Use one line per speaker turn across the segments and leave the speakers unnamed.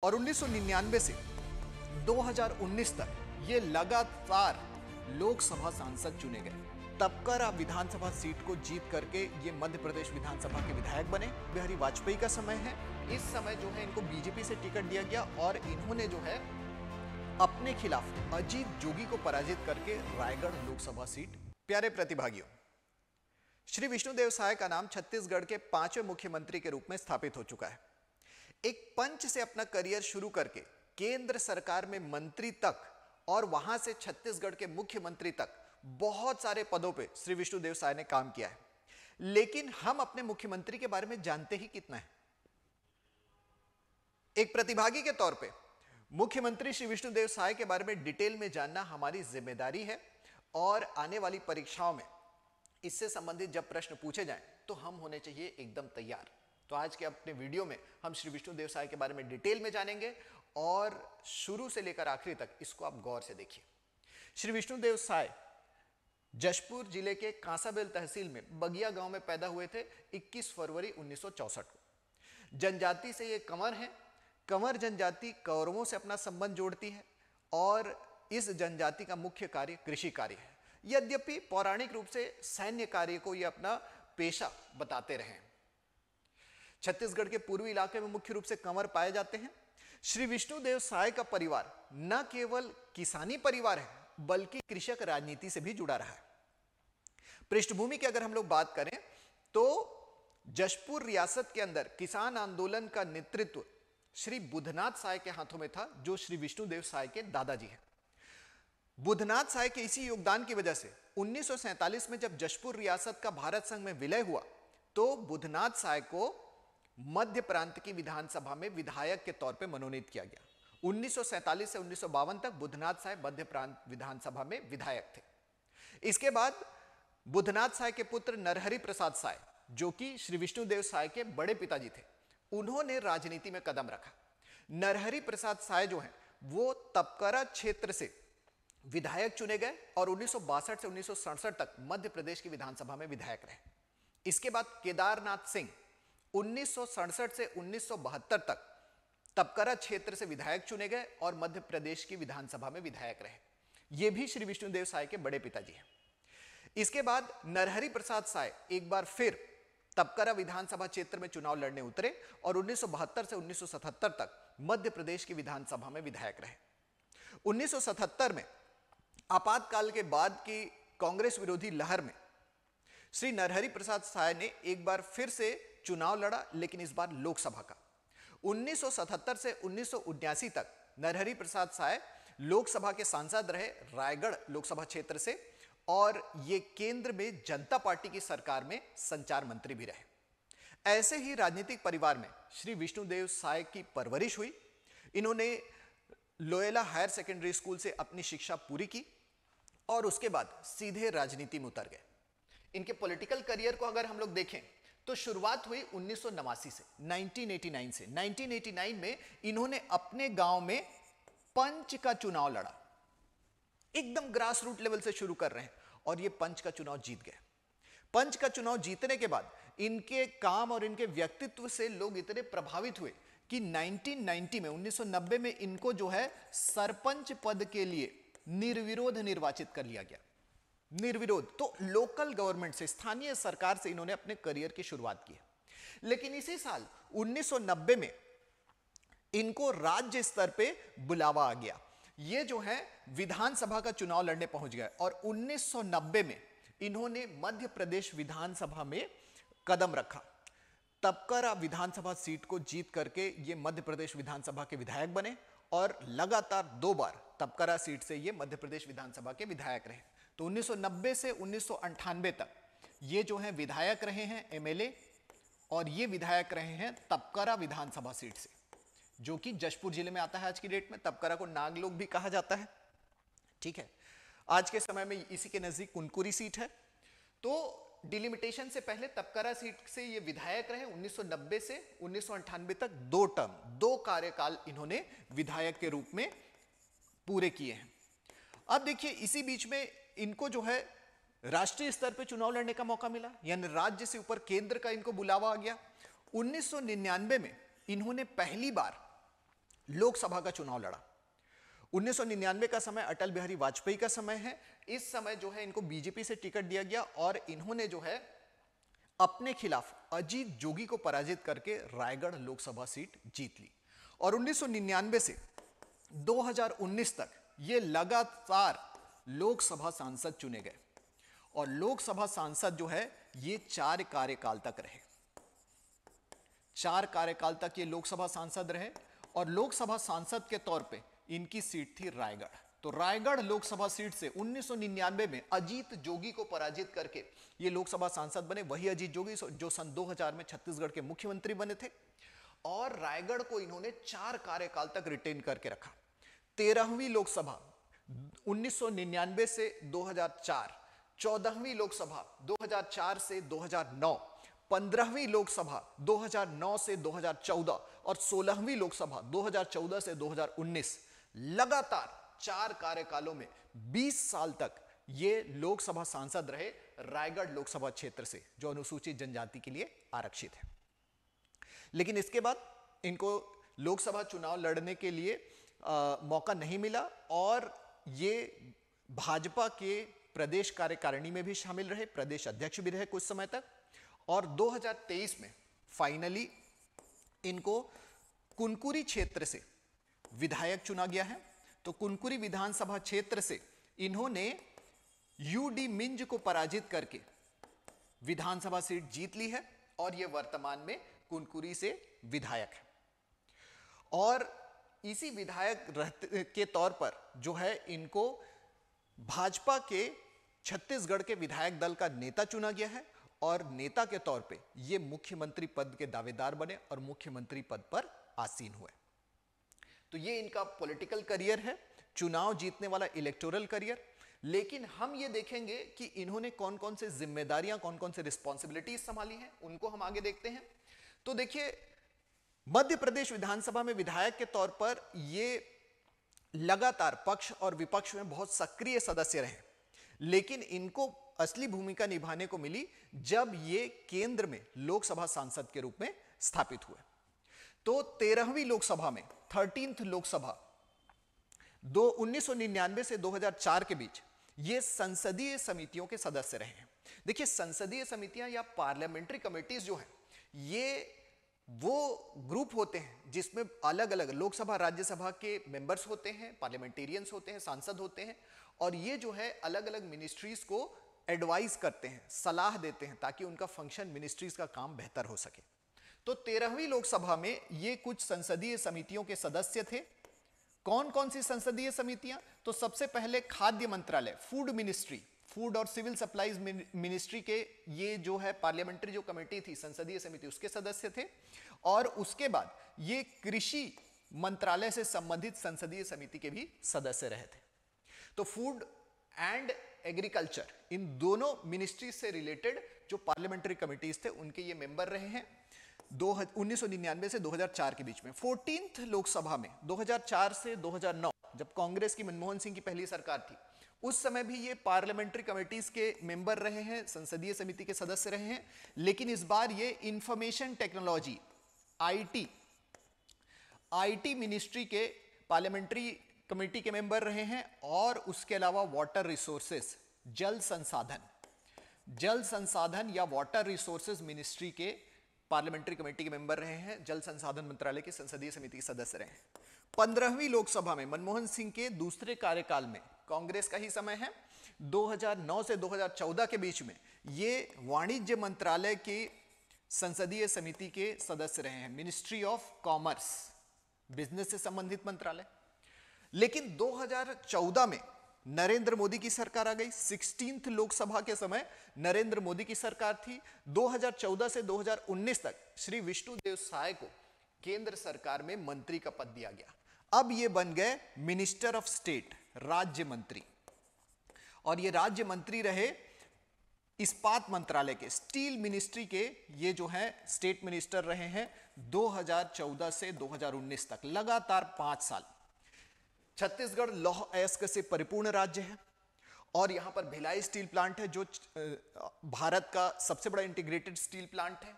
और 1999 से 2019 तक ये लगातार लोकसभा सांसद चुने गए। तपकरा विधानसभा सीट को जीत करके ये मध्य प्रदेश विधानसभा के विधायक बने। बिहारी वाजपेयी का समय है, इस समय जो है इनको बीजेपी से टिकट दिया गया और इन्होंने जो है अपने खिलाफ अजीत जोगी को पराजित करके रायगढ़ लोकसभा सीट। प्यारे प्रतिभागियों, श्री विष्णुदेव साय का नाम छत्तीसगढ़ के 5वें मुख्यमंत्री के रूप में स्थापित हो चुका है। एक पंच से अपना करियर शुरू करके केंद्र सरकार में मंत्री तक और वहां से छत्तीसगढ़ के मुख्यमंत्री तक बहुत सारे पदों पे श्री विष्णुदेव साय ने काम किया है। लेकिन हम अपने मुख्यमंत्री के बारे में जानते ही कितना है। एक प्रतिभागी के तौर पे मुख्यमंत्री श्री विष्णुदेव साय के बारे में डिटेल में जानना हमारी जिम्मेदारी है और आने वाली परीक्षाओं में इससे संबंधित जब प्रश्न पूछे जाएं तो हम होने चाहिए एकदम तैयार। तो आज के अपने वीडियो में हम श्री विष्णुदेव साय के बारे में डिटेल में जानेंगे और शुरू से लेकर आखिरी तक इसको आप गौर से देखिए। श्री विष्णुदेव साय जशपुर जिले के कांसाबेल तहसील में बगिया गांव में पैदा हुए थे 21 फरवरी 1964 को। जनजाति से ये कंवर हैं। कंवर जनजाति कौरवों से अपना संबंध जोड़ती है और इस जनजाति का मुख्य कार्य कृषि कार्य है। यद्यपि पौराणिक रूप से सैन्य कार्य को ये अपना पेशा बताते रहे। छत्तीसगढ़ के पूर्वी इलाके में मुख्य रूप से कंवर पाए जाते हैं। श्री विष्णुदेव साय का परिवार न केवल किसानी परिवार है बल्कि कृषक राजनीति से भी जुड़ा रहा है। पृष्ठभूमि की अगर हम लोग बात करें तो जशपुर रियासत के अंदर किसान आंदोलन का नेतृत्व श्री बुधनाथ साय के हाथों में था, जो श्री विष्णुदेव साय के दादाजी हैं। बुधनाथ साय के इसी योगदान की वजह से 1947 में जब जशपुर रियासत का भारत संघ में विलय हुआ तो बुधनाथ साय को मध्य प्रांत की विधानसभा में विधायक के तौर पे मनोनीत किया गया। 1947 से 1952 तक बुधनाथ साय मध्य प्रांत विधानसभा में विधायक थे। इसके बाद बुधनाथ साय के पुत्र नरहरि प्रसाद साय, जो कि श्री विष्णुदेव साय के बड़े पिताजी थे, उन्होंने राजनीति में कदम रखा। नरहरि प्रसाद साय जो हैं वो तपकरा क्षेत्र से विधायक चुने गए और 1962 से 1967 तक मध्य प्रदेश की विधानसभा में विधायक रहे। इसके बाद केदारनाथ सिंह 1967 से 1972 तक तपकरा क्षेत्र से विधायक चुने गए और मध्य प्रदेश की विधानसभा में विधायक रहे। ये भी श्री विष्णुदेव साय के बड़े पिताजी हैं। इसके बाद नरहरि प्रसाद साय एक बार फिर तपकरा विधानसभा क्षेत्र में चुनाव लड़ने उतरे और 1972 से 1977 तक मध्य प्रदेश की विधानसभा में विधायक रहे। 1977 में आपातकाल के बाद की कांग्रेस विरोधी लहर में श्री नरहरि प्रसाद साय ने एक बार फिर से चुनाव लड़ा, लेकिन इस बार लोकसभा का। 1977 से 1979 तक नरहरि प्रसाद साय लोकसभा के सांसद रहे रायगढ़ लोकसभा क्षेत्र से और ये केंद्र में जनता पार्टी की सरकार में संचार मंत्री भी रहे। ऐसे ही राजनीतिक परिवार में श्री विष्णुदेव साय की परवरिश हुई। इन्होंने लोयला हायर सेकेंडरी स्कूल से अपनी शिक्षा पूरी की और उसके बाद सीधे राजनीति में उतर गए। इनके पॉलिटिकल करियर को अगर हम लोग देखें तो शुरुआत हुई 1989 से 1989 से 1989 में इन्होंने अपने गांव में पंच का चुनाव लड़ा। एकदम ग्रास रूट लेवल से शुरू कर रहे हैं और ये पंच का चुनाव जीत गए। पंच का चुनाव जीतने के बाद इनके काम और इनके व्यक्तित्व से लोग इतने प्रभावित हुए कि 1990 में इनको जो है सरपंच पद के लिए निर्विरोध निर्वाचित कर लिया गया। निर्विरोध, तो लोकल गवर्नमेंट से, स्थानीय सरकार से इन्होंने अपने करियर की शुरुआत की है। लेकिन इसी साल 1990 में इनको राज्य स्तर पे बुलावा आ गया। ये जो है विधानसभा का चुनाव लड़ने पहुंच गए और 1990 में इन्होंने मध्य प्रदेश विधानसभा में कदम रखा। तपकरा विधानसभा सीट को जीत करके ये मध्य प्रदेश विधानसभा के विधायक बने और लगातार 2 बार तपकरा सीट से ये मध्य प्रदेश विधानसभा के विधायक रहे। तो 1990 से 1998 तक ये जो है विधायक रहे हैं, एमएलए, और ये विधायक रहे हैं तपकरा विधानसभा सीट से, जो कि जशपुर जिले में आता है। आज की डेट में तपकरा को नागलोक भी कहा जाता है। ठीक है, आज के समय में इसी के नजदीक कुनकुरी सीट है। तो डिलिमिटेशन से पहले तपकरा सीट से ये विधायक रहे। 1990 से 1998 तक 2 टर्म, 2 कार्यकाल इन्होंने विधायक के रूप में पूरे किए हैं। अब देखिए, इसी बीच में इनको जो है राष्ट्रीय स्तर पे चुनाव लड़ने का मौका मिला, यानी राज्य से ऊपर केंद्र का इनको बुलावा आ गया। 1999 में इन्होंने पहली बार लोकसभा का चुनाव लड़ा। 1999 का समय अटल बिहारी वाजपेयी का समय है। इस समय जो है इनको बीजेपी से टिकट दिया गया और इन्होंने जो है अपने खिलाफ अजीत जोगी को पराजित करके रायगढ़ लोकसभा सीट जीत ली। और 1999 से 2019 तक ये लगातार लोकसभा सांसद चुने गए और लोकसभा सांसद जो है ये 4 कार्यकाल तक रहे। 4 कार्यकाल तक ये लोकसभा सांसद रहे और लोकसभा सांसद के तौर पे इनकी सीट थी रायगढ़। तो रायगढ़ लोकसभा सीट से 1999 में अजीत जोगी को पराजित करके ये लोकसभा सांसद बने। वही अजीत जोगी जो सन 2000 में छत्तीसगढ़ के मुख्यमंत्री बने थे और रायगढ़ को इन्होंने 4 कार्यकाल तक रिटेन करके रखा। 13वीं लोकसभा 1999 से 2004, 14वीं लोकसभा 2004 से 2009, 15वीं लोकसभा 2009 से 2014 और 16वीं लोकसभा 2014 से 2019। लगातार 4 कार्यकालों में 20 साल तक ये लोकसभा सांसद रहे रायगढ़ लोकसभा क्षेत्र से, जो अनुसूचित जनजाति के लिए आरक्षित है। लेकिन इसके बाद इनको लोकसभा चुनाव लड़ने के लिए मौका नहीं मिला और ये भाजपा के प्रदेश कार्यकारिणी में भी शामिल रहे, प्रदेश अध्यक्ष भी रहे कुछ समय तक। और 2023 में फाइनली इनको कुनकुरी क्षेत्र से विधायक चुना गया है। तो कुनकुरी विधानसभा क्षेत्र से इन्होंने यूडी मिंज को पराजित करके विधानसभा सीट जीत ली है और यह वर्तमान में कुनकुरी से विधायक है। और इसी विधायक के तौर पर जो है इनको भाजपा के छत्तीसगढ़ के विधायक दल का नेता चुना गया है और नेता के तौर पे ये मुख्यमंत्री पद के दावेदार बने और मुख्यमंत्री पद पर आसीन हुए। तो ये इनका पॉलिटिकल करियर है, चुनाव जीतने वाला इलेक्टोरल करियर। लेकिन हम ये देखेंगे कि इन्होंने कौन कौन से जिम्मेदारियां, कौन कौन से रिस्पॉन्सिबिलिटीज संभाली हैं, उनको हम आगे देखते हैं। तो देखिए, मध्य प्रदेश विधानसभा में विधायक के तौर पर ये लगातार पक्ष और विपक्ष में बहुत सक्रिय सदस्य रहे, लेकिन इनको असली भूमिका निभाने को मिली जब ये केंद्र में लोकसभा सांसद के रूप में स्थापित हुए। तो 13वीं लोकसभा में 13th लोकसभा 1999 से 2004 के बीच ये संसदीय समितियों के सदस्य रहे हैं। देखिए, संसदीय समितियां या पार्लियामेंट्री कमेटीज जो हैं, ये वो ग्रुप होते हैं जिसमें अलग अलग लोकसभा राज्यसभा के मेंबर्स होते हैं, पार्लियामेंटेरियंस होते हैं, सांसद होते हैं और ये जो है अलग अलग मिनिस्ट्रीज को एडवाइस करते हैं, सलाह देते हैं ताकि उनका फंक्शन, मिनिस्ट्रीज का काम बेहतर हो सके। तो 13वीं लोकसभा में ये कुछ संसदीय समितियों के सदस्य थे। कौन कौन सी संसदीय समितियां? तो सबसे पहले खाद्य मंत्रालय, फूड मिनिस्ट्री, फूड और सिविल सप्लाईज मिनिस्ट्री के ये जो है पार्लियामेंट्री जो कमेटी थी, संसदीय समिति, उसके सदस्य थे। और उसके बाद ये कृषि मंत्रालय से संबंधित संसदीय समिति के भी सदस्य रहे थे। तो फूड एंड एग्रीकल्चर, इन दोनों मिनिस्ट्री से रिलेटेड जो पार्लियामेंट्री कमिटीज थे उनके ये मेंबर रहे हैं 1999 से 2004 के बीच में। 14th लोकसभा में 2004 से 2009 जब कांग्रेस की मनमोहन सिंह की पहली सरकार थी, उस समय भी ये पार्लियामेंट्री कमिटीज के मेंबर रहे हैं, संसदीय समिति के सदस्य रहे हैं। लेकिन इस बार ये इंफॉर्मेशन टेक्नोलॉजी, आईटी मिनिस्ट्री के पार्लियामेंट्री कमेटी के मेंबर रहे हैं और उसके अलावा वाटर रिसोर्सेस, जल संसाधन या वाटर रिसोर्सेज मिनिस्ट्री के पार्लियामेंट्री कमेटी के मेंबर रहे हैं, जल संसाधन मंत्रालय के संसदीय समिति के सदस्य रहे हैं। 15वीं लोकसभा में मनमोहन सिंह के दूसरे कार्यकाल में, कांग्रेस का ही समय है, 2009 से 2014 के बीच में ये वाणिज्य मंत्रालय के संसदीय समिति के सदस्य रहे हैं, मिनिस्ट्री ऑफ कॉमर्स, बिजनेस से संबंधित मंत्रालय। लेकिन 2014 में नरेंद्र मोदी की सरकार आ गई। 16th लोकसभा के समय नरेंद्र मोदी की सरकार थी। 2014 से 2019 तक श्री विष्णुदेव साय को केंद्र सरकार में मंत्री का पद दिया गया। अब ये बन गए मिनिस्टर ऑफ स्टेट, राज्य मंत्री। और ये राज्य मंत्री रहे इस्पात मंत्रालय के, स्टील मिनिस्ट्री के ये जो है स्टेट मिनिस्टर रहे हैं 2014 से 2019 तक, लगातार 5 साल। छत्तीसगढ़ लौह अयस्क से परिपूर्ण राज्य है और यहां पर भिलाई स्टील प्लांट है जो भारत का सबसे बड़ा इंटीग्रेटेड स्टील प्लांट है।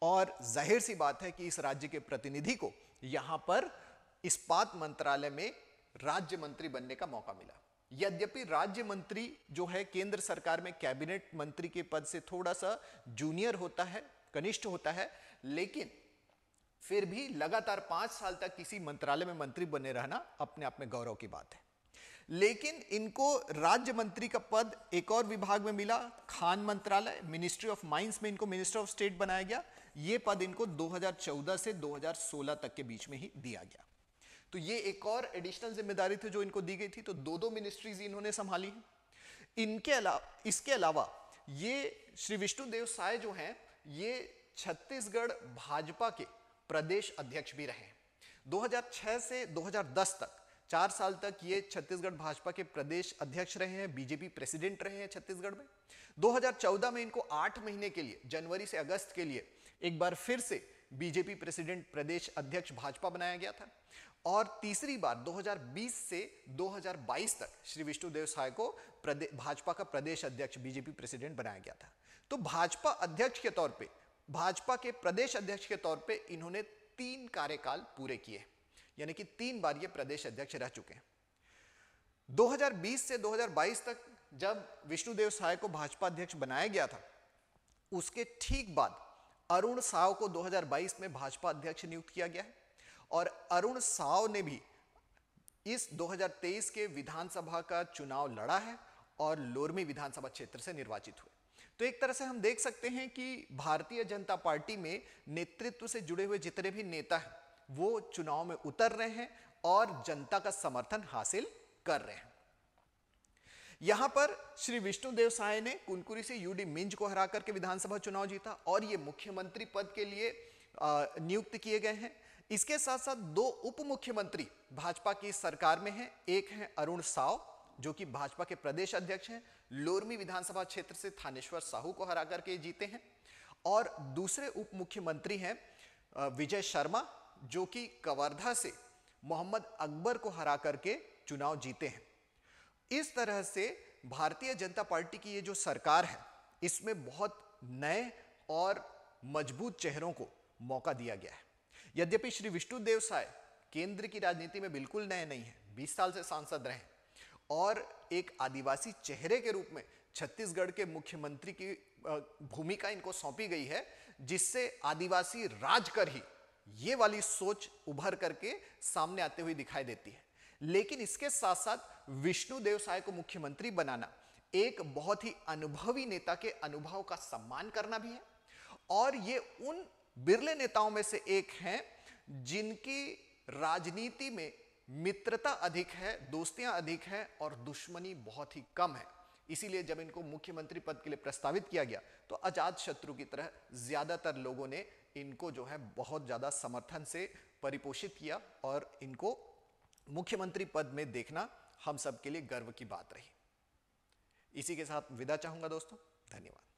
और जाहिर सी बात है कि इस राज्य के प्रतिनिधि को यहां पर इस्पात मंत्रालय में राज्य मंत्री बनने का मौका मिला। यद्यपि राज्य मंत्री जो है केंद्र सरकार में कैबिनेट मंत्री के पद से थोड़ा सा जूनियर होता है, कनिष्ठ होता है, लेकिन फिर भी लगातार 5 साल तक किसी मंत्रालय में मंत्री बने रहना अपने आप में गौरव की बात है। लेकिन इनको राज्य मंत्री का पद एक और विभाग में मिला, खान मंत्रालय, मिनिस्ट्री ऑफ माइंस में इनको मिनिस्टर ऑफ स्टेट बनाया गया। यह पद इनको 2014 से 2016 तक के बीच में ही दिया गया। तो ये एक और एडिशनल जिम्मेदारी थी जो इनको दी गई थी। तो दो मिनिस्ट्रीज इन्होंने संभाली। इसके अलावा ये श्री विष्णुदेव साय जो हैं, ये छत्तीसगढ़ भाजपा के प्रदेश अध्यक्ष भी रहे। 2006 से 2010 तक 4 साल तक ये छत्तीसगढ़ भाजपा के प्रदेश अध्यक्ष रहे हैं, बीजेपी प्रेसिडेंट रहे हैं छत्तीसगढ़ में। 2014 में इनको 8 महीने के लिए, जनवरी से अगस्त के लिए एक बार फिर से बीजेपी प्रेसिडेंट प्रदेश अध्यक्ष भाजपा बनाया गया था। और तीसरी बार 2020 से 2022 तक श्री विष्णुदेव साय को भाजपा का प्रदेश अध्यक्ष, बीजेपी प्रेसिडेंट बनाया गया था। तो भाजपा अध्यक्ष के तौर पे, भाजपा के प्रदेश अध्यक्ष के तौर पे इन्होंने 3 कार्यकाल पूरे किए, यानी कि 3 बार ये प्रदेश अध्यक्ष रह चुके हैं। 2020 से 2022 तक जब विष्णुदेव साय को भाजपा अध्यक्ष बनाया गया था, उसके ठीक बाद अरुण साव को 2022 में भाजपा अध्यक्ष नियुक्त किया गया है। और अरुण साव ने भी इस 2023 के विधानसभा का चुनाव लड़ा है और लोरमी विधानसभा क्षेत्र से निर्वाचित हुए। तो एक तरह से हम देख सकते हैं कि भारतीय जनता पार्टी में नेतृत्व से जुड़े हुए जितने भी नेता हैं वो चुनाव में उतर रहे हैं और जनता का समर्थन हासिल कर रहे हैं। यहां पर श्री विष्णुदेव साय ने कुनकुरी से यूडी मिंज को हरा करके विधानसभा चुनाव जीता और ये मुख्यमंत्री पद के लिए नियुक्त किए गए हैं। इसके साथ साथ 2 उप मुख्यमंत्री भाजपा की सरकार में हैं। एक हैं अरुण साव जो कि भाजपा के प्रदेश अध्यक्ष हैं, लोरमी विधानसभा क्षेत्र से थानेश्वर साहू को हरा करके जीते हैं। और दूसरे उप मुख्यमंत्री हैं विजय शर्मा जो कि कवर्धा से मोहम्मद अकबर को हरा करके चुनाव जीते हैं। इस तरह से भारतीय जनता पार्टी की ये जो सरकार है, इसमें बहुत नए और मजबूत चेहरों को मौका दिया गया है। यद्यपि श्री विष्णुदेव साय केंद्र की राजनीति में बिल्कुल नए नहीं है, 20 साल से सांसद रहे और एक आदिवासी चेहरे के रूप में छत्तीसगढ़ के मुख्यमंत्री की भूमिका इनको सौंपी गई है, जिससे आदिवासी राज कर ही ये वाली सोच उभर करके सामने आते हुए दिखाई देती है। लेकिन इसके साथ साथ विष्णुदेव साय को मुख्यमंत्री बनाना एक बहुत ही अनुभवी नेता के अनुभव का सम्मान करना भी है और ये उन बिरले नेताओं में से एक हैं जिनकी राजनीति में मित्रता अधिक है, दोस्तियां अधिक है और दुश्मनी बहुत ही कम है। इसीलिए जब इनको मुख्यमंत्री पद के लिए प्रस्तावित किया गया तो अजात शत्रु की तरह ज्यादातर लोगों ने इनको जो है बहुत ज्यादा समर्थन से परिपोषित किया और इनको मुख्यमंत्री पद में देखना हम सब के लिए गर्व की बात रही। इसी के साथ विदा चाहूंगा दोस्तों, धन्यवाद।